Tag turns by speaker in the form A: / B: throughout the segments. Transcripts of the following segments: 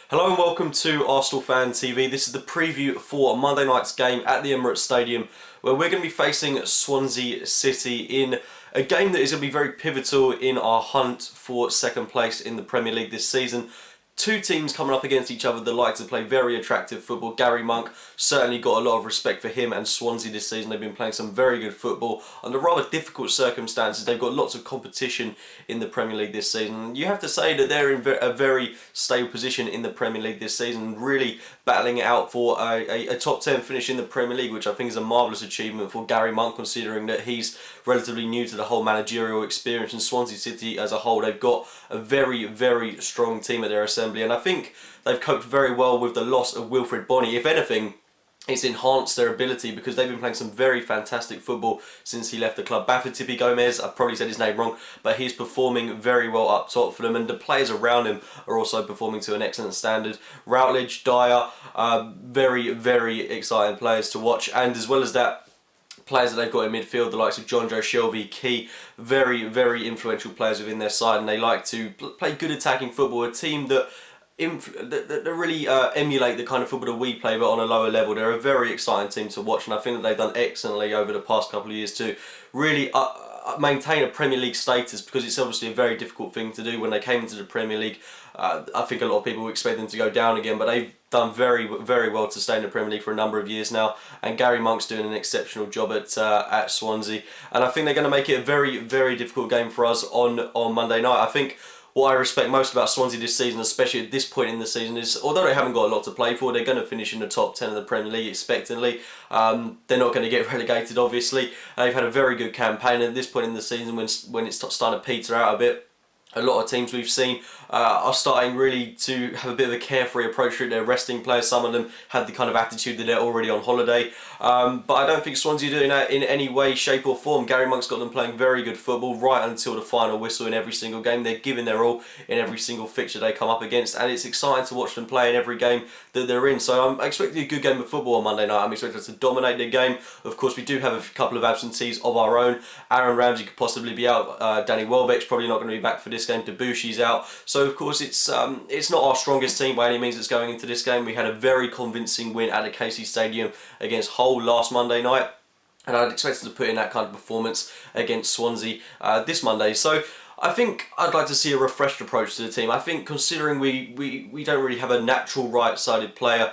A: Hello and welcome to Arsenal Fan TV. This is the preview for Monday night's game at the Emirates Stadium, where we're going to be facing Swansea City in a game that is going to be very pivotal in our hunt for second place in the Premier League this season. Two teams coming up against each other that like to play very attractive football. Gary Monk certainly got a lot of respect for him and Swansea this season. They've been playing some very good football under rather difficult circumstances. They've got lots of competition in the Premier League this season. You have to say that they're in a very stable position in the Premier League this season, really battling it out for a top 10 finish in the Premier League, which I think is a marvellous achievement for Gary Monk, considering that he's relatively new to the whole managerial experience. And Swansea City as a whole, they've got a very, very strong team at their assembly. And I think they've coped very well with the loss of Wilfried Bony. If anything, it's enhanced their ability because they've been playing some very fantastic football since he left the club. Bafétimbi Gomez, I probably said his name wrong, but he's performing very well up top for them, and the players around him are also performing to an excellent standard. Routledge, Dyer, very, very exciting players to watch, and as well as that, players that they've got in midfield, the likes of John Joe Shelby, Key, very, very influential players within their side, and they like to play good attacking football. A team that really emulate the kind of football that we play, but on a lower level. They're a very exciting team to watch, and I think that they've done excellently over the past couple of years to really maintain a Premier League status, because it's obviously a very difficult thing to do. When they came into the Premier League, I think a lot of people expect them to go down again, but they've done very, very well to stay in the Premier League for a number of years now, and Gary Monk's doing an exceptional job at Swansea, and I think they're going to make it a very, very difficult game for us on Monday night. I think what I respect most about Swansea this season, especially at this point in the season, is although they haven't got a lot to play for, they're going to finish in the top 10 of the Premier League expectantly. They're not going to get relegated, obviously. They've had a very good campaign at this point in the season when it's starting to peter out a bit. A lot of teams we've seen are starting really to have a bit of a carefree approach to their resting players. Some of them have the kind of attitude that they're already on holiday. But I don't think Swansea are doing that in any way, shape or form. Gary Monk's got them playing very good football right until the final whistle in every single game. They're giving their all in every single fixture they come up against, and it's exciting to watch them play in every game that they're in. So I'm expecting a good game of football on Monday night. I'm expecting us to dominate the game. Of course, we do have a couple of absentees of our own. Aaron Ramsey could possibly be out. Danny Welbeck's probably not going to be back for this game. Debussy's out. So of course it's not our strongest team by any means that's going into this game. We had a very convincing win at the KC Stadium against Hull last Monday night, and I'd expect us to put in that kind of performance against Swansea this Monday. So I think I'd like to see a refreshed approach to the team. I think, considering we don't really have a natural right-sided player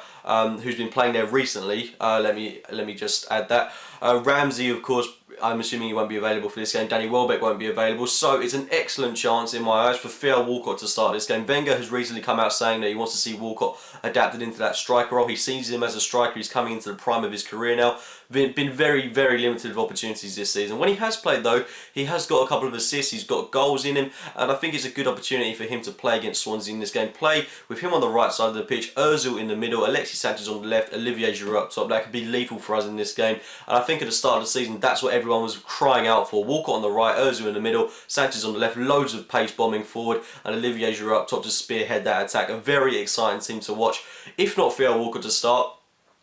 A: who's been playing there recently, let me just add that. Ramsey, of course, I'm assuming he won't be available for this game. Danny Welbeck won't be available. So it's an excellent chance, in my eyes, for Theo Walcott to start this game. Wenger has recently come out saying that he wants to see Walcott adapted into that striker role. He sees him as a striker. He's coming into the prime of his career now. Been very, very limited of opportunities this season. When he has played, though, he has got a couple of assists. He's got goals in him, and I think it's a good opportunity for him to play against Swansea in this game. Play with him on the right side of the pitch, Ozil in the middle, Alexis Sanchez on the left, Olivier Giroud up top. That could be lethal for us in this game. And I think at the start of the season, that's what everyone was crying out for. Walcott on the right, Ozil in the middle, Sanchez on the left, loads of pace bombing forward, and Olivier Giroud up top to spearhead that attack. A very exciting team to watch. If not Theo Walcott to start,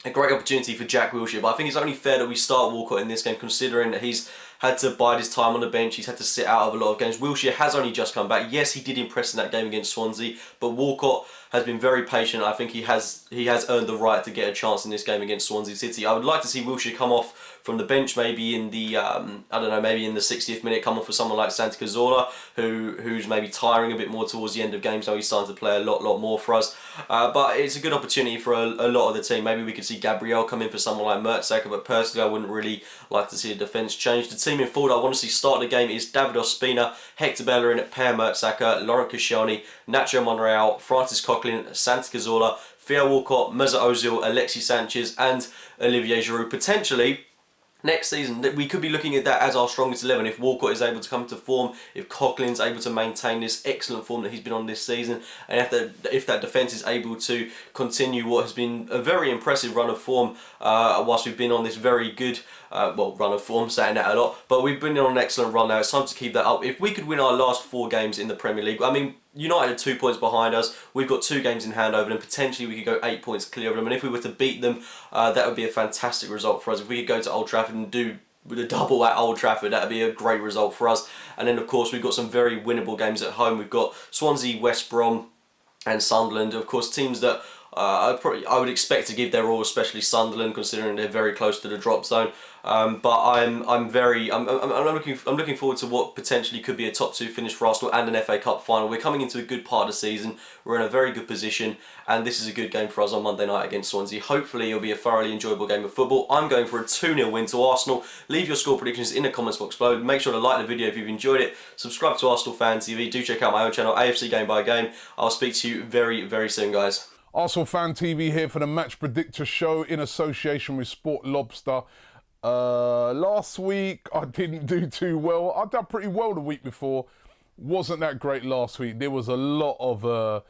A: a great opportunity for Jack Wilshere, but I think it's only fair that we start Walcott in this game, considering that he's had to bide his time on the bench. He's had to sit out of a lot of games. Wilshere has only just come back. Yes, he did impress in that game against Swansea, but Walcott has been very patient. I think he has earned the right to get a chance in this game against Swansea City. I would like to see Wilshere come off from the bench, maybe in the maybe in the 60th minute, come off for someone like Santi Cazorla, who's maybe tiring a bit more towards the end of games. So he's starting to play a lot more for us. But it's a good opportunity for a lot of the team. Maybe we could see Gabriel come in for someone like Mertesacker, but personally I wouldn't really like to see the defence change. The team in forward I want to see start the game is David Ospina, Hector Bellerin, Per Mertesacker, Laurent Koscielny, Nacho Monreal, Francis Coquelin, Santi Cazorla, Theo Walcott, Mesut Ozil, Alexis Sanchez and Olivier Giroud. Potentially next season, we could be looking at that as our strongest 11 if Walcott is able to come to form, if Coquelin's able to maintain this excellent form that he's been on this season, and if that defence is able to continue what has been a very impressive run of form whilst we've been on this very good run of form, saying that a lot, but we've been on an excellent run now. It's time to keep that up. If we could win our last 4 games in the Premier League, I mean, United are 2 points behind us. We've got 2 games in hand over them. Potentially we could go 8 points clear of them. And if we were to beat them, that would be a fantastic result for us. If we could go to Old Trafford and do with a double at Old Trafford, that would be a great result for us. And then of course we've got some very winnable games at home. We've got Swansea, West Brom, and Sunderland, of course, teams that I would expect to give their all, especially Sunderland, considering they're very close to the drop zone. But I'm looking forward to what potentially could be a top 2 finish for Arsenal and an FA Cup final. We're coming into a good part of the season. We're in a very good position, and this is a good game for us on Monday night against Swansea. Hopefully, it'll be a thoroughly enjoyable game of football. I'm going for a 2-0 win to Arsenal. Leave your score predictions in the comments box below. Make sure to like the video if you've enjoyed it. Subscribe to Arsenal Fan TV. Do check out my own channel, AFC Game by Game. I'll speak to you very, very soon, guys.
B: Arsenal Fan TV here for the Match Predictor Show in association with Sport Lobster. Last week I didn't do too well. I've done pretty well the week before. Wasn't that great last week. There was a lot of